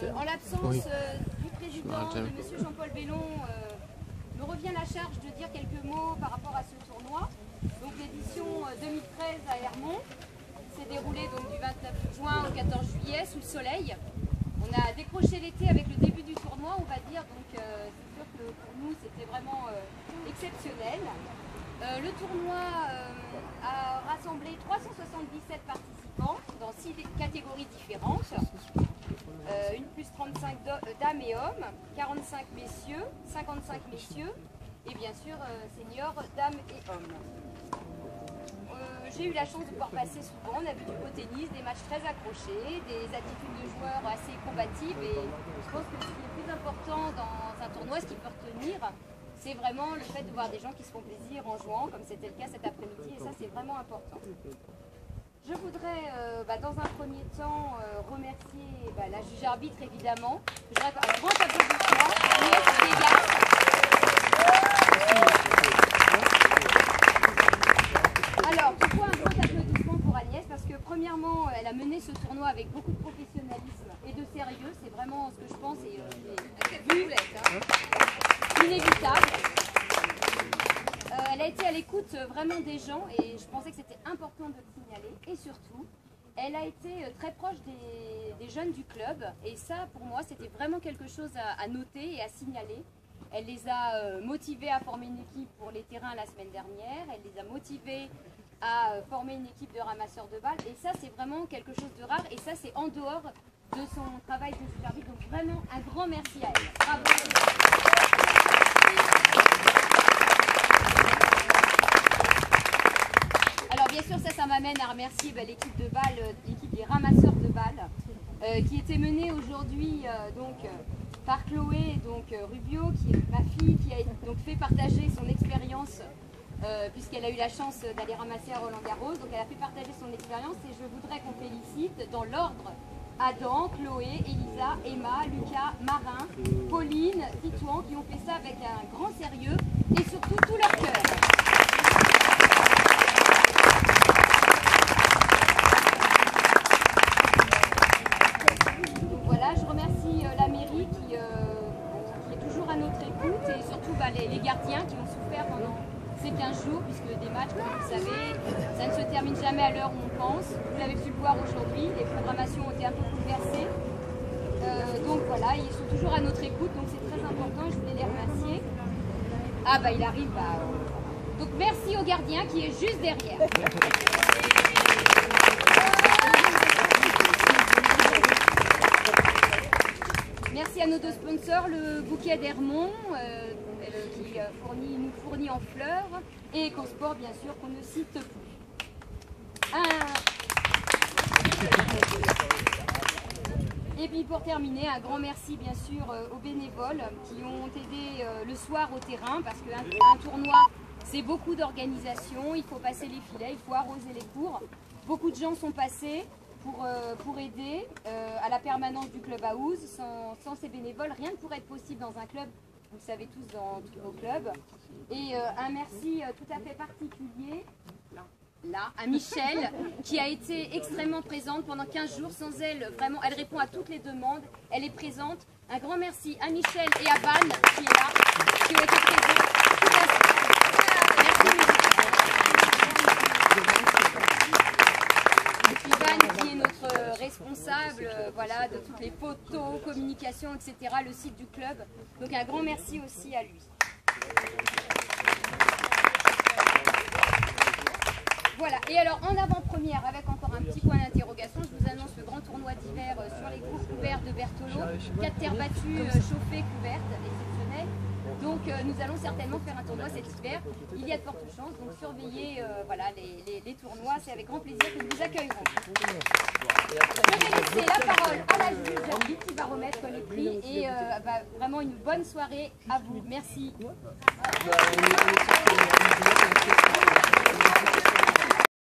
En l'absence du président, de M. Jean-Paul Bellon, me revient la charge de dire quelques mots par rapport à ce tournoi. Donc l'édition 2013 à Hermont s'est déroulée donc, du 29 juin au 14 juillet sous le soleil. On a décroché l'été avec le début du tournoi, on va dire, donc c'est sûr que pour nous c'était vraiment exceptionnel. Le tournoi a rassemblé 377 participants dans 6 catégories différentes. Une plus 35 dames et hommes, 45 messieurs, 55 messieurs et bien sûr seniors, dames et hommes. J'ai eu la chance de pouvoir passer souvent, on a vu du beau tennis, des matchs très accrochés, des attitudes de joueurs assez combatives et je pense que ce qui est plus important dans un tournoi, ce qui peut retenir, c'est vraiment le fait de voir des gens qui se font plaisir en jouant, comme c'était le cas cet après-midi, et ça c'est vraiment important. Je voudrais, dans un premier temps, remercier la juge arbitre évidemment. Je voudrais un grand applaudissement à Agnès Vegas. Alors, pourquoi un grand applaudissement pour Agnès? Parce que premièrement, elle a mené ce tournoi avec beaucoup de professionnalisme et de sérieux. C'est vraiment ce que je pense et inévitable. Elle a été à l'écoute vraiment des gens et je pensais que c'était important de le signaler. Et surtout, elle a été très proche des jeunes du club. Et ça, pour moi, c'était vraiment quelque chose à noter et à signaler. Elle les a motivés à former une équipe pour les terrains la semaine dernière. Elle les a motivés à former une équipe de ramasseurs de balles. Et ça, c'est vraiment quelque chose de rare. Et ça, c'est en dehors de son travail de supervision. Donc vraiment, un grand merci à elle. Bravo. Alors bien sûr, ça m'amène à remercier l'équipe de balles, l'équipe des ramasseurs de balles, qui était menée aujourd'hui par Chloé Rubio, qui est ma fille, qui a donc fait partager son expérience, puisqu'elle a eu la chance d'aller ramasser à Roland-Garros. Donc elle a fait partager son expérience et je voudrais qu'on félicite dans l'ordre Adam, Chloé, Elisa, Emma, Lucas, Marin, Pauline, Titouan, qui ont fait ça avec un grand sérieux et surtout tout leur cœur. Donc voilà, je remercie la mairie qui est toujours à notre écoute et surtout les gardiens qui ont souffert pendant ces 15 jours, puisque des matchs, comme vous le savez, ça ne se termine jamais à l'heure où on pense. Vous l'avez pu le voir aujourd'hui, les programmations ont été un peu bouleversées. Donc voilà, ils sont toujours à notre écoute, donc c'est très important et je voulais les remercier. Ah bah il arrive, donc merci au gardien qui est juste derrière. Merci à nos deux sponsors, le bouquet d'Hermont, qui nous fournit en fleurs, et EcoSport, bien sûr, qu'on ne cite plus. Et puis pour terminer, un grand merci, bien sûr, aux bénévoles qui ont aidé le soir au terrain, parce qu'un tournoi, c'est beaucoup d'organisation, il faut passer les filets, il faut arroser les cours. Beaucoup de gens sont passés pour aider à la permanence du club house. Sans ces bénévoles, rien ne pourrait être possible dans un club, vous le savez tous dans tous vos clubs. Et un merci tout à fait particulier à Michel, qui a été extrêmement présente pendant 15 jours. Sans elle, vraiment, elle répond à toutes les demandes, elle est présente. Un grand merci à Michel et à Van, qui est là, qui ont été présents. Merci. Ivan qui est notre responsable de toutes les photos, communication, etc., le site du club. Donc un grand merci aussi à lui. Voilà, et alors en avant-première, avec encore un petit point d'interrogation, je vous annonce le grand tournoi d'hiver sur les cours couverts de Berthelot. 4 terres battues, chauffées, couvertes, exceptionnelles. Donc nous allons certainement faire un tournoi cet hiver. Il y a de fortes chances, donc surveillez les tournois, c'est avec grand plaisir que nous vous accueillerons. Je vais laisser la parole à la juge qui va remettre les prix et vraiment une bonne soirée à vous. Merci.